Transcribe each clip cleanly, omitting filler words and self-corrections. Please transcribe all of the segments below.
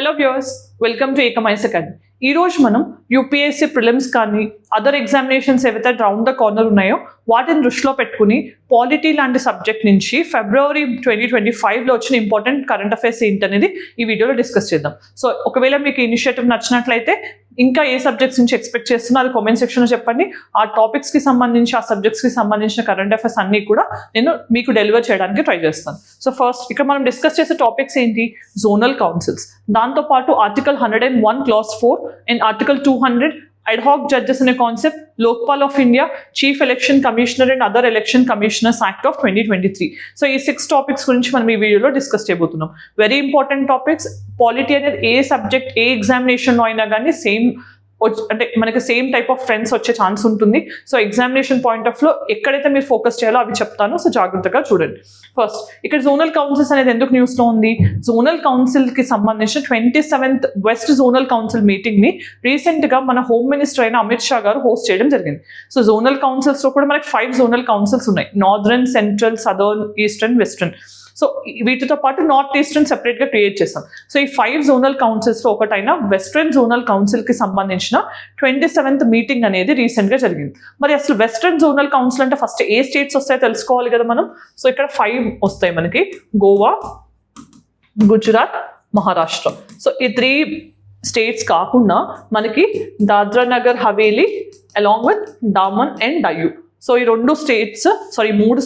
Hello viewers, welcome to ఏకమైస్ academy. ఈ రోజు మనం యూపీఎస్సీ ప్రిలిమ్స్ కానీ అదర్ ఎగ్జామినేషన్స్ ఏవైతే రౌండ్ ద కార్నర్ ఉన్నాయో వాటిని దృష్టిలో పెట్టుకుని పాలిటీ లాంటి సబ్జెక్ట్ నుంచి ఫిబ్రవరి 2025లో వచ్చిన ఇంపార్టెంట్ కరెంట్ అఫైర్స్ ఏంటనేది ఈ వీడియోలో డిస్కస్ చేద్దాం. సో ఒకవేళ మీకు ఇనిషియేటివ్ నచ్చినట్లయితే ఇంకా ఏ సబ్జెక్ట్స్ నుంచి ఎక్స్పెక్ట్ చేస్తున్నారు కామెంట్ సెక్షన్లో చెప్పండి. ఆ టాపిక్స్కి సంబంధించి ఆ సబ్జెక్ట్స్కి సంబంధించిన కరెంట్ అఫైర్స్ అన్నీ కూడా నేను మీకు డెలివర్ చేయడానికి ట్రై చేస్తాను. సో ఫస్ట్ ఇక్కడ మనం డిస్కస్ చేసే టాపిక్స్ ఏంటి? జోనల్ కౌన్సిల్స్, దాంతోపాటు article 101 clause 4 and article 200 ad hoc judges అనే concept, Lokpal of India, chief election commissioner and other election commissioners act of 2023. So ఈ 6 టాపిక్స్ గురించి మనం ఈ వీడియోలో డిస్కస్ చేయబోతున్నాం. Very important topics. పాలిటీ అనేది ఏ సబ్జెక్ట్ ఏ ఎగ్జామినేషన్లో అయినా కానీ సేమ్ అంటే మనకి సేమ్ టైప్ ఆఫ్ ఫ్రెండ్స్ వచ్చే ఛాన్స్ ఉంటుంది. సో ఎగ్జామినేషన్ పాయింట్ ఆఫ్ లో ఎక్కడైతే మీరు ఫోకస్ చేయాలో అవి చెప్తాను. సో జాగ్రత్తగా చూడండి. ఫస్ట్ ఇక్కడ జోనల్ కౌన్సిల్స్ అనేది ఎందుకు న్యూస్లో ఉంది? జోనల్ కౌన్సిల్కి సంబంధించిన 27th వెస్ట్ జోనల్ కౌన్సిల్ మీటింగ్ని రీసెంట్గా మన హోమ్ మినిస్టర్ అయిన అమిత్ షా గారు హోస్ట్ చేయడం జరిగింది. సో జోనల్ కౌన్సిల్స్లో కూడా మనకి 5 జోనల్ కౌన్సిల్స్ ఉన్నాయి: northern, central, southern, eastern, western. So వీటితో పాటు నార్త్ ఈస్టర్న్ సెపరేట్గా క్రియేట్ చేస్తాం. సో ఈ 5 జోనల్ కౌన్సిల్స్లో ఒకటైన వెస్ట్రన్ జోనల్ కౌన్సిల్కి సంబంధించిన 27th మీటింగ్ అనేది రీసెంట్గా జరిగింది. మరి అసలు వెస్ట్రన్ జోనల్ కౌన్సిల్ అంటే ఫస్ట్ ఏ స్టేట్స్ వస్తాయో తెలుసుకోవాలి కదా మనం. సో ఇక్కడ 5 వస్తాయి మనకి: గోవా, గుజరాత్, మహారాష్ట్ర. సో ఈ 3 స్టేట్స్ కాకుండా మనకి Dadra Nagar Haveli along with Daman and Diu. So ఈ 3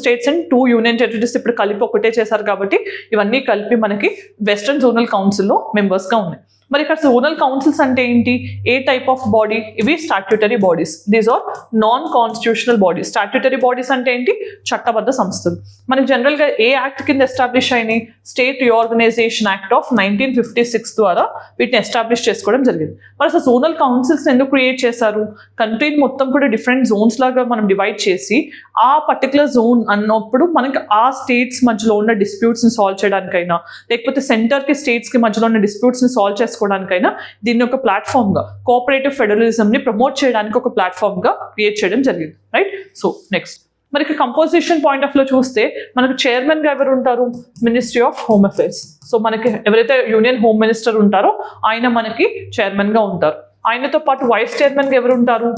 స్టేట్స్ అండ్ 2 యూనియన్ టెరిటరీస్ ఇప్పుడు కలిపి ఒకటే చేశారు కాబట్టి ఇవన్నీ కలిపి మనకి వెస్ట్రన్ జోనల్ కౌన్సిల్లో మెంబర్స్గా ఉన్నాయి. మరి ఇక్కడ జోనల్ కౌన్సిల్స్ అంటే ఏంటి? ఏ టైప్ ఆఫ్ బాడీ? ఇవి statutory bodies. These are non constitutional bodies. Statutory bodies అంటే ఏంటి? చట్టబద్ధ సంస్థలు. మనకి జనరల్గా ఏ యాక్ట్ కింద ఎస్టాబ్లిష్ అయినాయి? స్టేట్ రీఆర్గనైజేషన్ యాక్ట్ ఆఫ్ 1956 ద్వారా వీటిని ఎస్టాబ్లిష్ చేసుకోవడం జరిగింది. మరి అసలు జోనల్ కౌన్సిల్స్ ఎందుకు క్రియేట్ చేశారు? కంట్రీని మొత్తం కూడా డిఫరెంట్ జోన్స్ లాగా మనం డివైడ్ చేసి ఆ పర్టికులర్ జోన్ అన్నప్పుడు మనకి ఆ స్టేట్స్ మధ్యలో ఉన్న డిస్ప్యూట్స్ని సాల్వ్ చేయడానికైనా, లేకపోతే సెంటర్కి స్టేట్స్కి మధ్యలో ఉన్న డిస్ప్యూట్స్ని సాల్వ్ చేసుకోవడానికైనా దీన్ని ఒక ప్లాట్ఫామ్గా, కోఆపరేటివ్ ఫెడరలిజంని ప్రమోట్ చేయడానికి ఒక ప్లాట్ఫామ్గా క్రియేట్ చేయడం జరిగింది. రైట్. సో నెక్స్ట్ మనకి కంపోజిషన్ పాయింట్ ఆఫ్ లో చూస్తే మనకు చైర్మన్గా ఎవరు ఉంటారు? Ministry of home affairs. So మనకి ఎవరైతే యూనియన్ హోమ్ మినిస్టర్ ఉంటారో ఆయన మనకి చైర్మన్గా ఉంటారు. ఆయనతో పాటు వైస్ చైర్మన్గా ఎవరు ఉంటారు?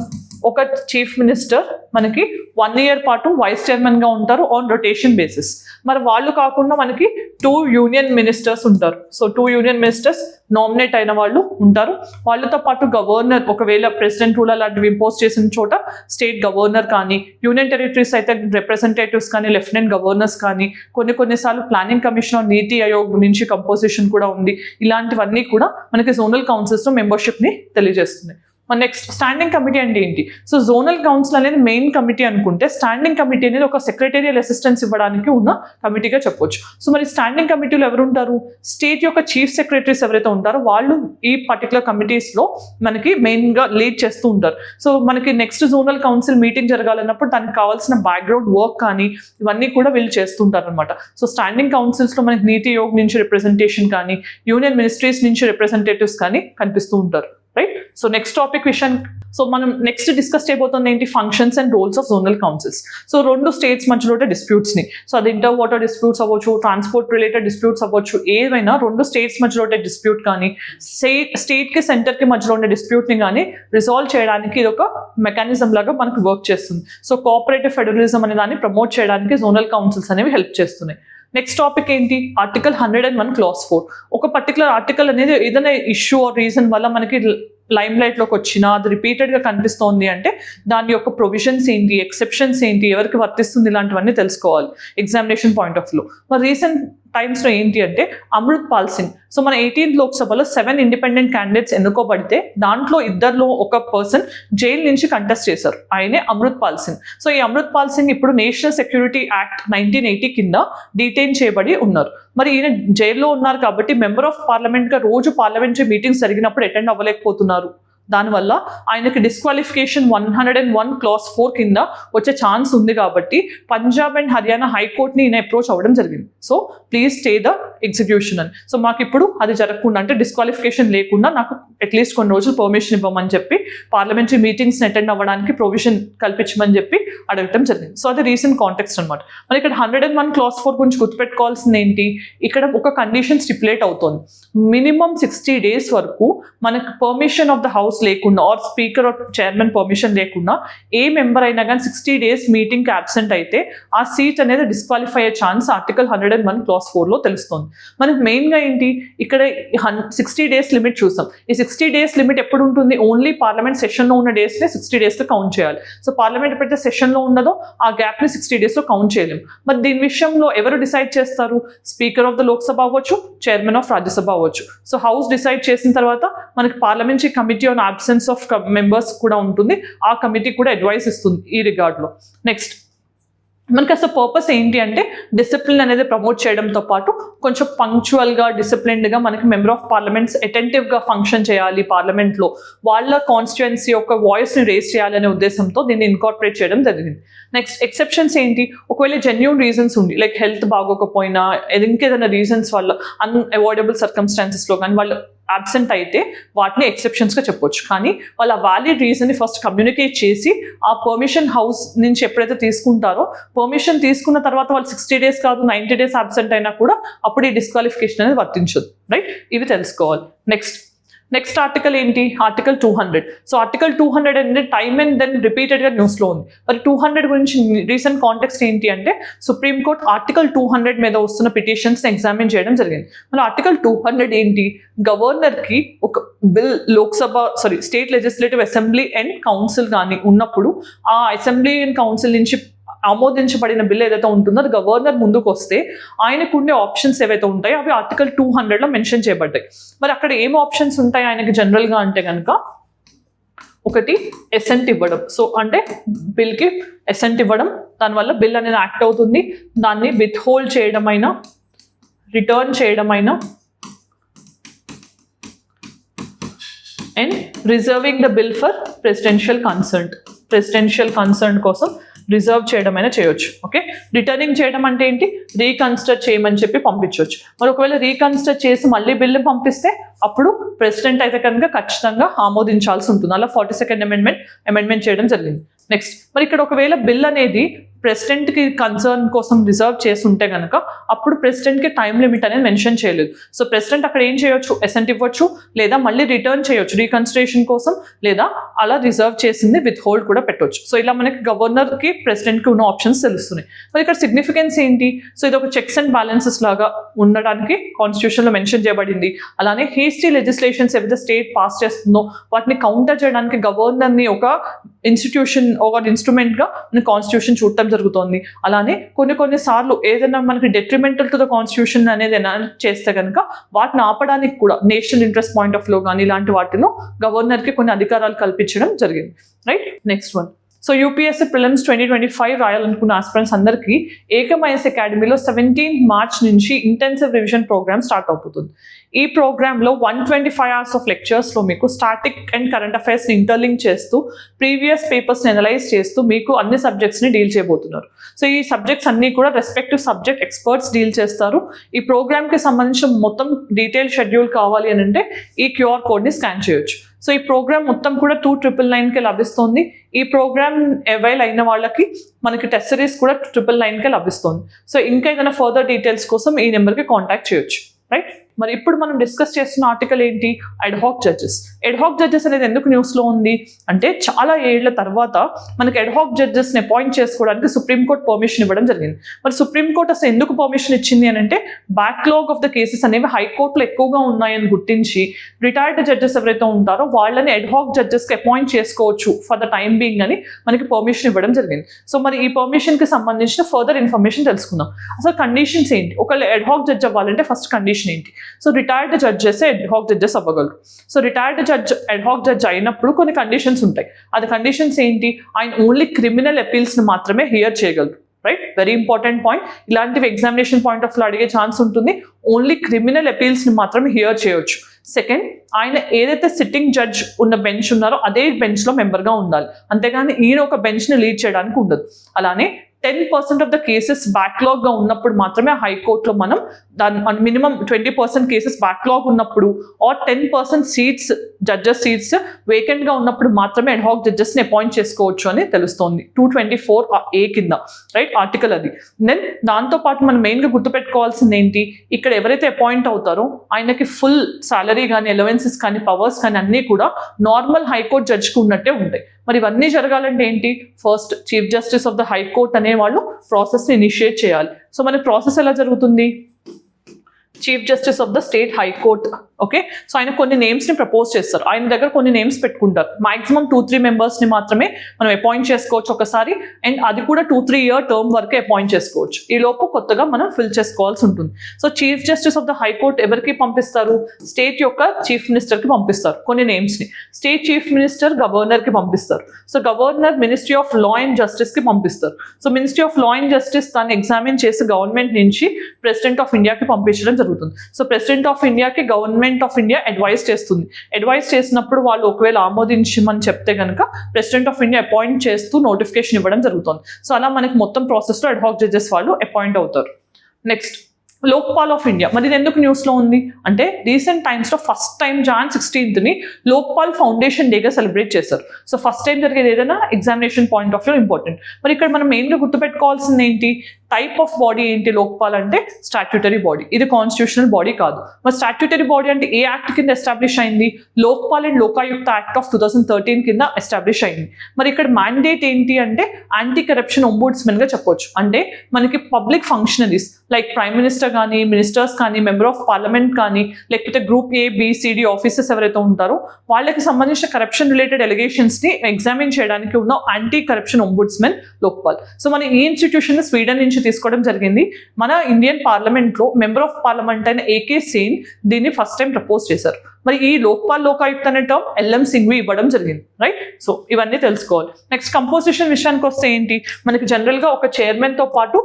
ఒక చీఫ్ మినిస్టర్ మనకి 1 year పాటు వైస్ చైర్మన్గా ఉంటారు ఆన్ రొటేషన్ బేసిస్. మరి వాళ్ళు కాకుండా మనకి 2 యూనియన్ మినిస్టర్స్ ఉంటారు. సో 2 యూనియన్ మినిస్టర్స్ నామినేట్ అయిన వాళ్ళు ఉంటారు. వాళ్ళతో పాటు గవర్నర్, ఒకవేళ ప్రెసిడెంట్ రూల్ అలాంటివి ఇంపోజ్ చేసిన చోట స్టేట్ గవర్నర్ కానీ, యూనియన్ టెరిటరీస్ అయితే రిప్రజెంటేటివ్స్ కానీ, లెఫ్టినెంట్ గవర్నర్స్ కానీ, కొన్నిసార్లు ప్లానింగ్ కమిషన్ ఆఫ్ నీతి ఆయోగ్ నుంచి కంపోజిషన్ కూడా ఉంది. ఇలాంటివన్నీ కూడా మనకి జోనల్ కౌన్సిల్స్లో మెంబర్షిప్ని తెలియజేస్తుంది. మన నెక్స్ట్ స్టాండింగ్ కమిటీ అంటే ఏంటి? సో జోనల్ కౌన్సిల్ అనేది మెయిన్ కమిటీ అనుకుంటే, స్టాండింగ్ కమిటీ అనేది ఒక సెక్రటేరియల్ అసిస్టెన్స్ ఇవ్వడానికి ఉన్న కమిటీగా చెప్పొచ్చు. సో మరి స్టాండింగ్ కమిటీలో ఎవరు ఉంటారు? స్టేట్ యొక్క చీఫ్ సెక్రటరీస్ ఎవరైతే ఉంటారో వాళ్ళు ఈ పర్టికులర్ కమిటీస్లో మనకి మెయిన్గా లీడ్ చేస్తూ ఉంటారు. సో మనకి నెక్స్ట్ జోనల్ కౌన్సిల్ మీటింగ్ జరగాలన్నప్పుడు దానికి కావాల్సిన బ్యాక్గ్రౌండ్ వర్క్ కానీ ఇవన్నీ కూడా వీళ్ళు చేస్తుంటారు అనమాట. సో స్టాండింగ్ కౌన్సిల్స్లో మనకి నీతి ఆయోగ్ నుంచి రిప్రజెంటేషన్ కానీ, యూనియన్ మినిస్ట్రీస్ నుంచి రిప్రజెంటేటివ్స్ కానీ కనిపిస్తూ ఉంటారు. రైట్. సో నెక్స్ట్ టాపిక్ విషయం. సో మనం నెక్స్ట్ డిస్కస్ చేయబోతుంది ఏంటి? Functions and roles of zonal councils. So 2 states మధ్యలో డిస్ప్యూట్స్ని, సో అది ఇంటర్ వాటర్ డిస్ప్యూట్స్ అవ్వచ్చు, ట్రాన్స్పోర్ట్ రిలేటెడ్ డిస్ప్యూట్స్ అవ్వచ్చు, ఏవైనా 2 స్టేట్స్ మధ్యలో డిస్ప్యూట్ కానీ, స్టేట్కి సెంటర్కి మధ్యలో ఉండే డిస్ప్యూట్ని కానీ రిజాల్వ్ చేయడానికి ఇది ఒక మెకానిజం లాగా మనకు వర్క్ చేస్తుంది. సో కోఆపరేటివ్ ఫెడరలిజం అనే దాన్ని ప్రమోట్ చేయడానికి జోనల్ కౌన్సిల్స్ అనేవి హెల్ప్ చేస్తున్నాయి. నెక్స్ట్ టాపిక్ ఏంటి? Article 101 clause 4. ఒక పర్టికులర్ ఆర్టికల్ అనేది ఏదైనా ఇష్యూ ఆర్ రీజన్ వల్ల మనకి లైమ్ లైట్లోకి వచ్చినా, అది రిపీటెడ్గా కనిపిస్తోంది అంటే దాని యొక్క ప్రొవిజన్స్ ఏంటి, ఎక్సెప్షన్స్ ఏంటి, ఎవరికి వర్తిస్తుంది, ఇలాంటివన్నీ తెలుసుకోవాలి ఎగ్జామినేషన్ పాయింట్ ఆఫ్ వ్యూ. మరి రీసెంట్ టైమ్స్లో ఏంటి అంటే అమృత్ పాల్ సింగ్. సో మన 18th లోక్సభలో 7 ఇండిపెండెంట్ క్యాండిడేట్స్ ఎన్నుకోబడితే దాంట్లో 2 ఒక పర్సన్ జైలు నుంచి కంటెస్ట్ చేశారు. ఆయనే అమృత్ పాల్ సింగ్. సో ఈ అమృత్ పాల్ సింగ్ ఇప్పుడు నేషనల్ సెక్యూరిటీ యాక్ట్ 1980 కింద డిటైన్ చేయబడి ఉన్నారు. మరి ఈయన జైల్లో ఉన్నారు కాబట్టి మెంబర్ ఆఫ్ పార్లమెంట్గా రోజు పార్లమెంటరీ మీటింగ్స్ జరిగినప్పుడు అటెండ్ అవ్వలేకపోతున్నారు. దానివల్ల ఆయనకి డిస్క్వాలిఫికేషన్ 101 clause 4 కింద వచ్చే ఛాన్స్ ఉంది కాబట్టి పంజాబ్ అండ్ హర్యానా హైకోర్ట్ని ఈయన అప్రోచ్ అవ్వడం జరిగింది. So please stay the execution అని. సో మాకు ఇప్పుడు అది జరగకుండా అంటే డిస్క్వాలిఫికేషన్ లేకుండా నాకు అట్లీస్ట్ కొన్ని రోజులు పర్మిషన్ ఇవ్వమని చెప్పి పార్లమెంటరీ మీటింగ్స్ని అటెండ్ అవ్వడానికి ప్రొవిజన్ కల్పించమని చెప్పి అడగటం జరిగింది. సో అది రీసెంట్ కాంటెక్స్ట్ అనమాట. మరి ఇక్కడ 101 clause 4 గురించి గుర్తుపెట్టుకోవాల్సింది ఏంటి, ఇక్కడ ఒక కండిషన్ స్టిపులేట్ అవుతుంది. మినిమం 60 days వరకు మనకు పర్మిషన్ ఆఫ్ ద హౌస్ లేకుండా or speaker or chairman permission లేకుండా ఏ మెంబర్ అయినా కానీ 60 days మీటింగ్కి అబ్సెంట్ అయితే ఆ సీట్ అనేది డిస్క్వాలిఫై అయ్యే ఛాన్స్ ఆర్టికల్ 101 clause 4లో తెలుస్తుంది. మనకు మెయిన్గా ఏంటి ఇక్కడ 60 days లిమిట్ చూస్తాం. ఈ 60 days లిమిట్ ఎప్పుడు ఉంటుంది, ఓన్లీ పార్లమెంట్ సెషన్లో ఉన్న డేస్నే 60 daysలో కౌంట్ చేయాలి. సో పార్లమెంట్ ఎప్పుడైతే సెషన్లో ఉండదో ఆ గ్యాప్ని 60 daysలో కౌంట్ చేయలేం. మరి దీని విషయంలో ఎవరు డిసైడ్ చేస్తారు, స్పీకర్ ఆఫ్ ద లోక్సభ అవ్వచ్చు, చైర్మన్ ఆఫ్ రాజ్యసభ అవ్వచ్చు. సో హౌస్ డిసైడ్ చేసిన తర్వాత మనకి parliamentary committee on absence of members కూడా ఉంటుంది. ఆ కమిటీ కూడా అడ్వైస్ ఇస్తుంది ఈ రిగార్డ్లో. నెక్స్ట్ మనకి అసలు పర్పస్ ఏంటి అంటే డిసిప్లిన్ అనేది ప్రమోట్ చేయడంతో పాటు కొంచెం పంక్చువల్గా డిసిప్లిన్డ్గా మనకి మెంబర్ ఆఫ్ పార్లమెంట్స్ అటెంటివ్గా ఫంక్షన్ చేయాలి, పార్లమెంట్లో వాళ్ళ కాన్స్టిట్యుయెన్సీ యొక్క వాయిస్ని రేస్ చేయాలనే ఉద్దేశంతో దీన్ని ఇన్కార్పొరేట్ చేయడం జరిగింది. నెక్స్ట్ ఎక్సెప్షన్స్ ఏంటి, ఒకవేళ జెన్యూన్ రీజన్స్ ఉంది లైక్ హెల్త్ బాగోకపోయినా ఇంకేదైనా రీజన్స్ వల్ల అన్అవాయిడబుల్ సర్కమ్స్టాన్సెస్లో కానీ వాళ్ళు అబ్సెంట్ అయితే వాటిని ఎక్సెప్షన్స్గా చెప్పొచ్చు. కానీ వాళ్ళ వ్యాలిడ్ రీజన్ని ఫస్ట్ కమ్యూనికేట్ చేసి ఆ పర్మిషన్ హౌస్ నుంచి ఎప్పుడైతే తీసుకుంటారో పర్మిషన్ తీసుకున్న తర్వాత వాళ్ళు 60 days కాదు 90 days అబ్సెంట్ అయినా కూడా అప్పుడు ఈ డిస్క్వాలిఫికేషన్ అనేది వర్తించదు. రైట్, ఇవి తెలుసుకోవాలి. నెక్స్ట్ ఆర్టికల్ ఏంటి, ఆర్టికల్ 200. సో ఆర్టికల్ 200 అనేది టైమ్ అండ్ దెన్ రిపీటెడ్గా న్యూస్లో ఉంది. మరి 200 గురించి రీసెంట్ కాంటెక్స్ట్ ఏంటి అంటే సుప్రీంకోర్టు ఆర్టికల్ 200 మీద వస్తున్న పిటిషన్స్ని ఎగ్జామిన్ చేయడం జరిగింది. మరి ఆర్టికల్ 200 ఏంటి, గవర్నర్కి ఒక bill state legislative assembly and council కానీ ఉన్నప్పుడు ఆ అసెంబ్లీ అండ్ కౌన్సిల్ నుంచి ఆమోదించబడిన బిల్ ఏదైతే ఉంటుందో అది గవర్నర్ ముందుకు వస్తే ఆయనకు ఉండే ఆప్షన్స్ ఏవైతే ఉంటాయో అవి ఆర్టికల్ 200లో మెన్షన్ చేయబడ్డాయి. మరి అక్కడ ఏం ఆప్షన్స్ ఉంటాయి ఆయనకి జనరల్గా అంటే కనుక, ఒకటి ఎసెంట్ ఇవ్వడం. సో అంటే బిల్కి ఎసెంట్ ఇవ్వడం, దానివల్ల బిల్ అనేది యాక్ట్ అవుతుంది. దాన్ని విత్ హోల్డ్ చేయడమైనా రిటర్న్ చేయడమైనా and reserving the bill for presidential concern కోసం రిజర్వ్ చేయడమైనా చేయొచ్చు. ఓకే, రిటర్నింగ్ చేయడం అంటే ఏంటి, రీకన్సిడర్ చేయమని చెప్పి పంపించవచ్చు. మరి ఒకవేళ రీకన్సిడర్ చేసి మళ్ళీ బిల్లు పంపిస్తే అప్పుడు ప్రెసిడెంట్ అయితే కనుక ఖచ్చితంగా ఆమోదించాల్సి ఉంటుంది. అలా 42nd అమెండ్మెంట్ చేయడం జరిగింది. నెక్స్ట్ మరి ఇక్కడ ఒకవేళ బిల్ అనేది ప్రెసిడెంట్కి కన్సర్న్ కోసం రిజర్వ్ చేసి ఉంటే కనుక అప్పుడు ప్రెసిడెంట్కి టైం లిమిట్ అనేది మెన్షన్ చేయలేదు. సో ప్రెసిడెంట్ అక్కడ ఏం చేయొచ్చు, ఎసెంట్ ఇవ్వచ్చు లేదా మళ్ళీ రిటర్న్ చేయొచ్చు రీకన్సిడరేషన్ కోసం, లేదా అలా రిజర్వ్ చేసింది విత్ హోల్డ్ కూడా పెట్టవచ్చు. సో ఇలా మనకి గవర్నర్కి ప్రెసిడెంట్కి ఉన్న ఆప్షన్స్ తెలుస్తున్నాయి. మరి ఇక్కడ సిగ్నిఫికెన్స్ ఏంటి, సో ఇది ఒక చెక్స్ అండ్ బ్యాలెన్సెస్ లాగా ఉండడానికి కాన్స్టిట్యూషన్లో మెన్షన్ చేయబడింది. అలానే హేస్టీ లెజిస్లేషన్స్ ఏవైతే స్టేట్ పాస్ చేస్తుందో వాటిని కౌంటర్ చేయడానికి గవర్నర్ని ఒక ఇన్స్ట్రుమెంట్గా మన కాన్స్టిట్యూషన్ చూడటం జరుగుతోంది. అలానే కొన్ని సార్లు ఏదైనా మనకి డెట్రిమెంటల్ టు ద కాన్స్టిట్యూషన్ అనేది చేస్తే కనుక వాటిని ఆపడానికి కూడా national interest point of view కానీ ఇలాంటి వాటిలో గవర్నర్కి కొన్ని అధికారాలు కల్పించడం జరిగింది. Right, next one. So UPSC prelims 2025 రాయాలనుకున్న ఆస్పిరెంట్స్ అందరికీ ఏకమైఎస్ అకాడమీలో 17 March నుంచి ఇంటెన్సివ్ రివిజన్ ప్రోగ్రామ్ స్టార్ట్ అవుతుంది. ఈ ప్రోగ్రాంలో 125 hours ఆఫ్ లెక్చర్స్లో మీకు స్టాటిక్ అండ్ కరెంట్ అఫైర్స్ని ఇంటర్లింక్ చేస్తూ ప్రీవియస్ పేపర్స్ని అనలైజ్ చేస్తూ మీకు అన్ని సబ్జెక్ట్స్ని డీల్ చేయబోతున్నారు. సో ఈ సబ్జెక్ట్స్ అన్నీ కూడా రెస్పెక్టివ్ సబ్జెక్ట్ ఎక్స్పర్ట్స్ డీల్ చేస్తారు. ఈ ప్రోగ్రామ్కి సంబంధించిన మొత్తం డీటెయిల్ షెడ్యూల్ కావాలి అని అంటే ఈ QR కోడ్ని స్కాన్ చేయొచ్చు. సో ఈ ప్రోగ్రామ్ మొత్తం కూడా 2999కే లభిస్తుంది. ఈ ప్రోగ్రామ్ అవైల్ అయిన వాళ్ళకి మనకి టెస్ట్ సిరీస్ కూడా 999కే లభిస్తుంది. సో ఇంకా ఏదైనా ఫర్దర్ డీటెయిల్స్ కోసం ఈ నెంబర్కి కాంటాక్ట్ చేయొచ్చు. రైట్, మరి ఇప్పుడు మనం డిస్కస్ చేస్తున్న ఆర్టికల్ ఏంటి, అడ్హాక్ జడ్జెస్ అనేది ఎందుకు న్యూస్లో ఉంది అంటే చాలా ఏళ్ల తర్వాత మనకి అడ్హాక్ జడ్జెస్ని అపాయింట్ చేసుకోవడానికి సుప్రీంకోర్టు పర్మిషన్ ఇవ్వడం జరిగింది. మరి సుప్రీంకోర్టు అసలు ఎందుకు పర్మిషన్ ఇచ్చింది అని అంటే బ్యాక్లాగ్ ఆఫ్ ద కేసెస్ అనేవి హైకోర్టులో ఎక్కువగా ఉన్నాయని గుర్తించి రిటైర్డ్ జడ్జెస్ ఎవరైతే ఉంటారో వాళ్ళని అడ్హాక్ జడ్జెస్కి అపాయింట్ చేసుకోవచ్చు ఫర్ ద టైం బీయింగ్ అని మనకి పర్మిషన్ ఇవ్వడం జరిగింది. సో మరి ఈ పర్మిషన్కి సంబంధించిన ఫర్దర్ ఇన్ఫర్మేషన్ తెలుసుకుందాం. అసలు కండిషన్స్ ఏంటి, ఒకవేళ అడ్హాక్ జడ్జ్ అవ్వాలంటే ఫస్ట్ కండిషన్ ఏంటి, so retired judges ad hoc judges అవ్వగలరు. So retired judge ad hoc judge అయినప్పుడు కొన్ని కండిషన్స్ ఉంటాయి. అది కండిషన్స్ ఏంటి, ఆయన ఓన్లీ క్రిమినల్ అపీల్స్ని మాత్రమే హియర్ చేయగలరు. Right, very important point. ఇలాంటివి ఎగ్జామినేషన్ పాయింట్ ఆఫ్ వ్యూ అడిగే ఛాన్స్ ఉంటుంది. ఓన్లీ క్రిమినల్ అపీల్స్ని మాత్రమే హియర్ చేయొచ్చు. సెకండ్, ఆయన ఏదైతే సిట్టింగ్ జడ్జ్ ఉన్న బెంచ్ ఉన్నారో అదే బెంచ్లో మెంబర్గా ఉండాలి, అంతేగాని ఈయన ఒక బెంచ్ని లీడ్ చేయడానికి ఉండదు. అలానే 10% ఆఫ్ ద కేసెస్ బ్యాక్లాగ్గా ఉన్నప్పుడు మాత్రమే హైకోర్టులో మనం దాని మినిమం 20% కేసెస్ బ్యాక్లాగ్ ఉన్నప్పుడు ఆర్ 10% సీట్స్ జడ్జెస్ సీట్స్ వేకెంట్గా ఉన్నప్పుడు మాత్రమే అడ్హాక్ జడ్జెస్ని అపాయింట్ చేసుకోవచ్చు అని తెలుస్తోంది 224A కింద, రైట్, ఆర్టికల్ అది. దెన్ దాంతోపాటు మనం మెయిన్గా గుర్తుపెట్టుకోవాల్సింది ఏంటి, ఇక్కడ ఎవరైతే అపాయింట్ అవుతారో ఆయనకి ఫుల్ సాలరీ కానీ అలవెన్సెస్ కానీ పవర్స్ కానీ అన్నీ కూడా నార్మల్ హైకోర్టు జడ్జ్కి ఉన్నట్టే ఉంటాయి. మరి ఇవన్నీ జరగాలంటే ఏంటి, first chief justice of the high court అనే వాళ్ళు ప్రాసెస్ని ఇనిషియేట్ చేయాలి. సో మన ప్రాసెస్ ఎలా జరుగుతుంది, chief justice of the state high court, okay, so ఆయన కొన్ని నేమ్స్ని ప్రపోజ్ చేస్తారు, ఆయన దగ్గర కొన్ని నేమ్స్ పెట్టుకుంటారు, మాక్సిమం 2-3 మెంబర్స్ని మాత్రమే మనం అపాయింట్ చేసుకోవచ్చు ఒకసారి, అండ్ అది కూడా 2-3 ఇయర్ టర్మ్ వరకే అపాయింట్ చేసుకోవచ్చు. ఈ లోపు కొత్తగా మనం ఫిల్ చేసుకోవాల్సి ఉంటుంది. So chief justice of the high court ఎవరికి పంపిస్తారు, స్టేట్ యొక్క చీఫ్ మినిస్టర్కి పంపిస్తారు కొన్ని నేమ్స్ని. స్టేట్ చీఫ్ మినిస్టర్ గవర్నర్కి పంపిస్తారు. So governor ministry of law and జస్టిస్కి పంపిస్తారు. So ministry of law and justice దాన్ని ఎగ్జామిన్ చేసి గవర్నమెంట్ నుంచి ప్రెసిడెంట్ ఆఫ్ ఇండియాకి పంపించడం జరుగుతుంది. సో ప్రెసిడెంట్ ఆఫ్ ఇండియాకి గవర్నమెంట్ ఆఫ్ ఇండియా అడ్వైస్ చేస్తుంది. అడ్వైస్ చేసినప్పుడు వాళ్ళు ఒకవేళ ఆమోదించమని చెప్తే కనుక ప్రెసిడెంట్ ఆఫ్ ఇండియా అపాయింట్ చేస్తూ నోటిఫికేషన్ ఇవ్వడం జరుగుతుంది. సో అలా మనకి మొత్తం ప్రాసెస్లో అడ్హాక్ జడ్జెస్ వాళ్ళు అపాయింట్ అవుతారు. Next, Lokpal of India. మరి ఇది ఎందుకు న్యూస్లో ఉంది అంటే రీసెంట్ టైమ్స్లో first time Jan 16th Lokpal foundation డేగా సెలబ్రేట్ చేశారు. సో ఫస్ట్ టైం జరిగేది ఏదైనా examination point of view important. మరి ఇక్కడ మనం మెయిన్గా గుర్తుపెట్టుకోవాల్సింది ఏంటి, టైప్ ఆఫ్ బాడీ ఏంటి, లోక్పాల్ అంటే స్టాట్యూటరీ బాడీ, ఇది కాన్స్టిట్యూషనల్ బాడీ కాదు. మరి స్టాట్యూటరీ బాడీ అంటే ఏ యాక్ట్ కింద ఎస్టాబ్లిష్ అయింది, Lokpal and Lokayukta act of 2013 కింద ఎస్టాబ్లిష్ అయింది. మరి ఇక్కడ మ్యాండేట్ ఏంటి అంటే యాంటీ కరప్షన్ ఒంబుడ్స్మెన్గా చెప్పొచ్చు. అంటే మనకి public functionaries like prime minister కానీ, మినిస్టర్స్ కానీ, మెంబర్ ఆఫ్ పార్లమెంట్ కానీ, లేకపోతే గ్రూప్ ABCD ఆఫీసర్స్ ఎవరైతే ఉంటారో వాళ్ళకి సంబంధించిన కరప్షన్ రిలేటెడ్ ఎలిగేషన్స్ని ఎగ్జామిన్ చేయడానికి ఉన్న anti corruption ombudsmen Lokpal. So మన ఈ ఇన్స్టిట్యూషన్ స్వీడన్ నుంచి తీసుకోవడం జరిగింది. మన ఇండియన్ పార్లమెంట్లో మెంబర్ ఆఫ్ పార్లమెంట్ అయిన AK సేన్ దీన్ని ఫస్ట్ టైం ప్రపోజ్ చేశారు. మరి ఈ లోక్పాల్ లోకాయుక్త అనే టర్మ్ LM సింఘ్వి ఇవ్వడం జరిగింది, రైట్. సో ఇవన్నీ తెలుసుకోవాలి. నెక్స్ట్, కంపోజిషన్ విషయానికి వస్తే ఏంటి, మనకి జనరల్గా ఒక చైర్మన్తో పాటు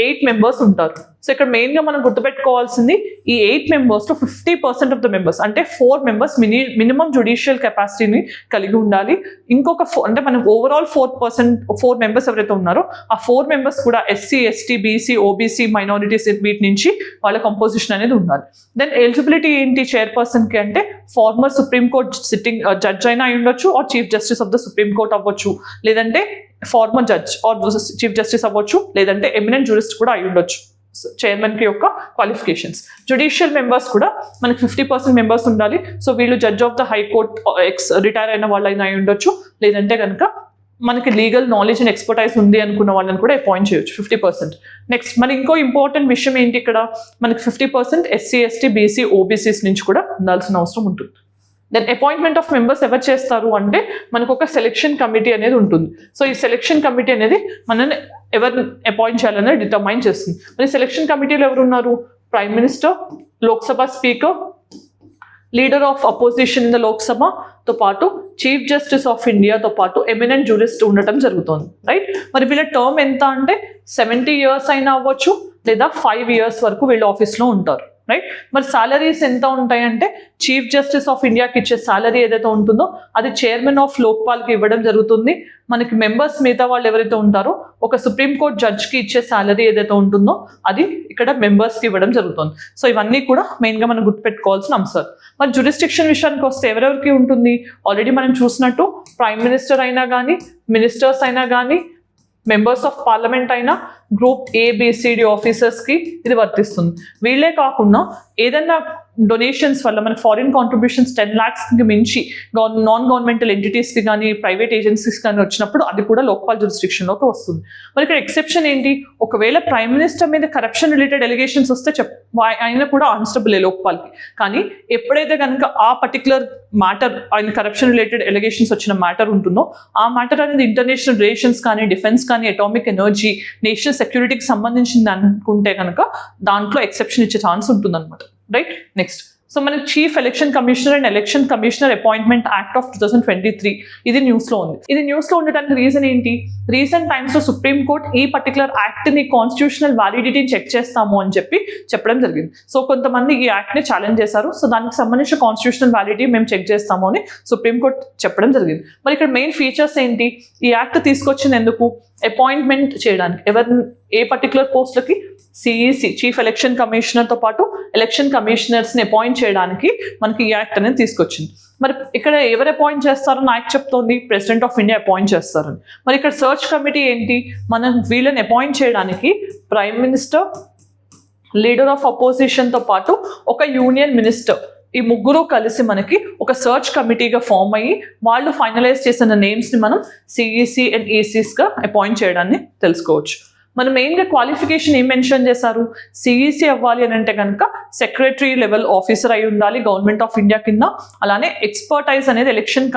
8 మెంబర్స్ ఉంటారు. సో ఇక్కడ మెయిన్గా మనం గుర్తుపెట్టుకోవాల్సింది ఈ 8 మెంబర్స్లో 50% ఆఫ్ ద మెంబర్స్ అంటే 4 మెంబర్స్ మినిమం జ్యుడిషియల్ కెపాసిటీని కలిగి ఉండాలి. ఇంకొక అంటే మనం ఓవరాల్ 4 మెంబర్స్ ఎవరైతే ఉన్నారో ఆ 4 మెంబర్స్ కూడా SC, ST, BC, OBC minorities వీటి నుంచి వాళ్ళ కంపోజిషన్ అనేది ఉండాలి. దెన్ ఎలిజిబిలిటీ ఏంటి చైర్పర్సన్కి అంటే ఫార్మర్ సుప్రీంకోర్ట్ సిట్టింగ్ జడ్జ్ అయినా అయి ఉండొచ్చు, or chief justice of the supreme court అవ్వచ్చు, లేదంటే former judge or chief justice అవ్వచ్చు, లేదంటే ఎమినెంట్ జూరిస్ట్ కూడా అయి ఉండొచ్చు. చైర్మన్కి యొక్క క్వాలిఫికేషన్స్. జ్యుడిషియల్ మెంబర్స్ కూడా మనకి 50% మెంబర్స్ ఉండాలి. సో వీళ్ళు judge of the high court retire అయిన వాళ్ళైనా అయి ఉండొచ్చు, లేదంటే కనుక మనకి లీగల్ నాలెడ్జ్ అండ్ ఎక్స్పర్టైజ్ ఉంది అనుకున్న వాళ్ళని కూడా అపాయింట్ చేయొచ్చు 50%. నెక్స్ట్, మరి ఇంకో ఇంపార్టెంట్ విషయం ఏంటి, ఇక్కడ మనకి 50% SC, ST, BC, OBCs నుంచి కూడా ఉండాల్సిన అవసరం ఉంటుంది. దెన్ అపాయింట్మెంట్ ఆఫ్ మెంబర్స్ ఎవరు చేస్తారు అంటే మనకు ఒక సెలెక్షన్ కమిటీ అనేది ఉంటుంది. సో ఈ సెలెక్షన్ కమిటీ అనేది మనల్ని ఎవరిని అపాయింట్ చేయాలనేది డిటర్మైన్ చేస్తుంది. మరి సెలెక్షన్ కమిటీలో ఎవరు ఉన్నారు, prime minister, Lok Sabha speaker, leader of opposition in the లోక్సభతో పాటు చీఫ్ జస్టిస్ ఆఫ్ ఇండియాతో పాటు ఎమినెంట్ జూరిస్ట్ ఉండటం జరుగుతుంది, రైట్. మరి వీళ్ళ టర్మ్ ఎంత అంటే 70 years అయినా అవ్వచ్చు, లేదా 5 years వరకు వీళ్ళు ఆఫీస్లో ఉంటారు, రైట్. మరి సాలరీస్ ఎంత ఉంటాయంటే చీఫ్ జస్టిస్ ఆఫ్ ఇండియాకి ఇచ్చే సాలరీ ఏదైతే ఉంటుందో అది చైర్మన్ ఆఫ్ లోక్పాల్కి ఇవ్వడం జరుగుతుంది. మనకి మెంబర్స్ మిగతా వాళ్ళు ఎవరైతే ఉంటారో ఒక సుప్రీంకోర్టు జడ్జ్కి ఇచ్చే సాలరీ ఏదైతే ఉంటుందో అది ఇక్కడ మెంబర్స్కి ఇవ్వడం జరుగుతుంది. సో ఇవన్నీ కూడా మెయిన్గా మనం గుర్తుపెట్టుకోవాల్సిన అంశాలు. మరి జ్యూరిస్డిక్షన్ విషయానికి వస్తే ఎవరెవరికి ఉంటుంది, ఆల్రెడీ మనం చూసినట్టు ప్రైమ్ మినిస్టర్ అయినా కానీ, మినిస్టర్స్ అయినా కానీ, మెంబర్స్ ఆఫ్ పార్లమెంట్ అయినా, గ్రూప్ ABCD ఆఫీసర్స్కి ఇది వర్తిస్తుంది. వీళ్ళే కాకుండా ఏదైనా డొనేషన్స్ వల్ల మనకి ఫారిన్ కాంట్రిబ్యూషన్స్ 10 lakhsకి మించి నాన్ గవర్నమెంటల్ ఎంటిటీస్కి కానీ, ప్రైవేట్ ఏజెన్సీస్ కానీ వచ్చినప్పుడు అది కూడా లోక్పాల్ జ్యూరిస్డిక్షన్లోకి వస్తుంది. మరి ఇక్కడ ఎక్సెప్షన్ ఏంటి, ఒకవేళ ప్రైమ్ మినిస్టర్ మీద కరప్షన్ రిలేటెడ్ ఎలిగేషన్స్ వస్తే ఆయన కూడా ఆన్స్టబులే లోక్పాల్కి. కానీ ఎప్పుడైతే కనుక ఆ పర్టికులర్ మ్యాటర్, ఆయన కరప్షన్ రిలేటెడ్ ఎలిగేషన్స్ వచ్చిన మ్యాటర్ ఉంటుందో ఆ మ్యాటర్ అనేది ఇంటర్నేషనల్ రిలేషన్స్ కానీ, డిఫెన్స్ కానీ, అటామిక్ ఎనర్జీ, నేషనల్ సెక్యూరిటీకి సంబంధించింది అనుకుంటే కనుక దాంట్లో ఎక్సెప్షన్ ఇచ్చే ఛాన్స్ ఉంటుంది అనమాట, రైట్. నెక్స్ట్, సో మనకి chief election commissioner and election commissioner appointment act of 2023 ఇది న్యూస్లో ఉంది. ఇది న్యూస్లో ఉండడానికి రీజన్ ఏంటి? రీసెంట్ టైమ్స్లో సుప్రీం కోర్ట్ ఈ పర్టికులర్ యాక్ట్ని కాన్స్టిట్యూషనల్ వ్యాలిడిటీని చెక్ చేస్తాము అని చెప్పడం జరిగింది. సో కొంతమంది ఈ యాక్ట్ని ఛాలెంజ్ చేశారు. సో దానికి సంబంధించిన కాన్స్టిట్యూషనల్ వ్యాలిడిటీ మేము చెక్ చేస్తాము అని సుప్రీం కోర్ట్ చెప్పడం జరిగింది. మరి ఇక్కడ మెయిన్ ఫీచర్స్ ఏంటి? ఈ యాక్ట్ తీసుకొచ్చింది ఎందుకు? అపాయింట్మెంట్ చేయడానికి. ఏ పర్టికులర్ పోస్ట్లకి? సిఈసి చీఫ్ ఎలక్షన్ కమిషనర్తో పాటు ఎలక్షన్ కమిషనర్స్ని అపాయింట్ చేయడానికి మనకి ఈ యాక్ట్ అనేది తీసుకొచ్చింది. మరి ఇక్కడ ఎవరు అపాయింట్ చేస్తారని యాక్ట్ చెప్తోంది? ప్రెసిడెంట్ ఆఫ్ ఇండియా అపాయింట్ చేస్తారని. మరి ఇక్కడ సర్చ్ కమిటీ ఏంటి? మనం వీళ్ళని అపాయింట్ చేయడానికి ప్రైమ్ మినిస్టర్, లీడర్ ఆఫ్ అపోజిషన్తో పాటు ఒక యూనియన్ మినిస్టర్, ఈ ముగ్గురు కలిసి మనకి ఒక సర్చ్ కమిటీగా ఫామ్ అయ్యి వాళ్ళు ఫైనలైజ్ చేసిన నేమ్స్ని మనం సిఈసి అండ్ ఈసీస్గా అపాయింట్ చేయడాన్ని తెలుసుకోవచ్చు. మనం మెయిన్గా క్వాలిఫికేషన్ ఏం మెన్షన్ చేశారు? సిఈసి అవ్వాలి అని అంటే కనుక సెక్రటరీ లెవెల్ ఆఫీసర్ అయి ఉండాలి గవర్నమెంట్ ఆఫ్ ఇండియా కింద. అలానే ఎక్స్పర్టైజ్ అనేది ఎలక్షన్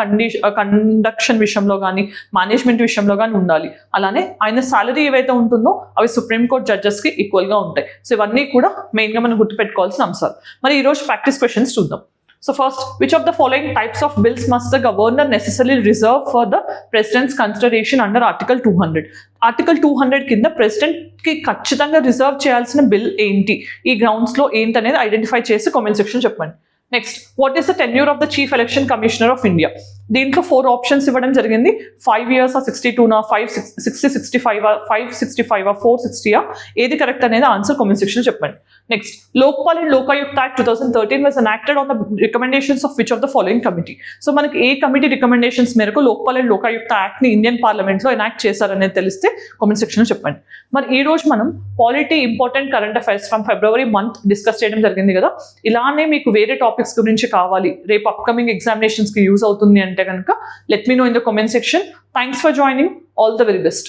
కండక్షన్ విషయంలో కానీ మేనేజ్మెంట్ విషయంలో కానీ ఉండాలి. అలానే ఆయన సాలరీ ఏవైతే ఉంటుందో అవి సుప్రీంకోర్టు జడ్జెస్కి ఈక్వల్గా ఉంటాయి. సో ఇవన్నీ కూడా మెయిన్గా మనం గుర్తుపెట్టుకోవాల్సిన అంశాలు. మరి ఈరోజు ప్రాక్టీస్ క్వశ్చన్స్ చూద్దాం. So first, which of the following types of bills must the governor necessarily reserve for the president's consideration under Article 200? Article 200 కింద ప్రెసిడెంట్ కి ఖచ్చితంగా రిజర్వ్ చేయాల్సిన బిల్ ఏంటి, ఈ గ్రౌండ్స్ లో ఏంటి అనేది ఐడెంటిఫై చేసి కామెంట్ సెక్షన్ చెప్పండి. Next, what is the tenure of the chief election commissioner of India? దీంట్లో 4 ఆప్షన్స్ ఇవ్వడం జరిగింది. 5 years 62 560 65 565 460 ఏది కరెక్ట్ అనేది ఆన్సర్ కామెంట్ సెక్షన్ చెప్పండి. Next, Lokpal and Lokayukta act 2013 was enacted on the recommendations of which of the following committee? So మనకి ఏ committee recommendations మేరకు Lokpal and Lokayukta act ని Indian parliament లో ఎనాక్ట్ చేశారనేది తెలిస్తే కామెంట్ సెక్షన్ లో చెప్పండి. మరి ఈ రోజు మనం polity important current affairs from February month discuss చేయడం జరిగింది కదా. ఇలానే మీకు వేరే టాపిక్స్ గురించి కావాలి, రేపు అప్కమింగ్ ఎగ్జామినేషన్స్ కి యూజ్ అవుతుంది అంటే కనుక let me know in the comment section. Thanks for joining. All the very best.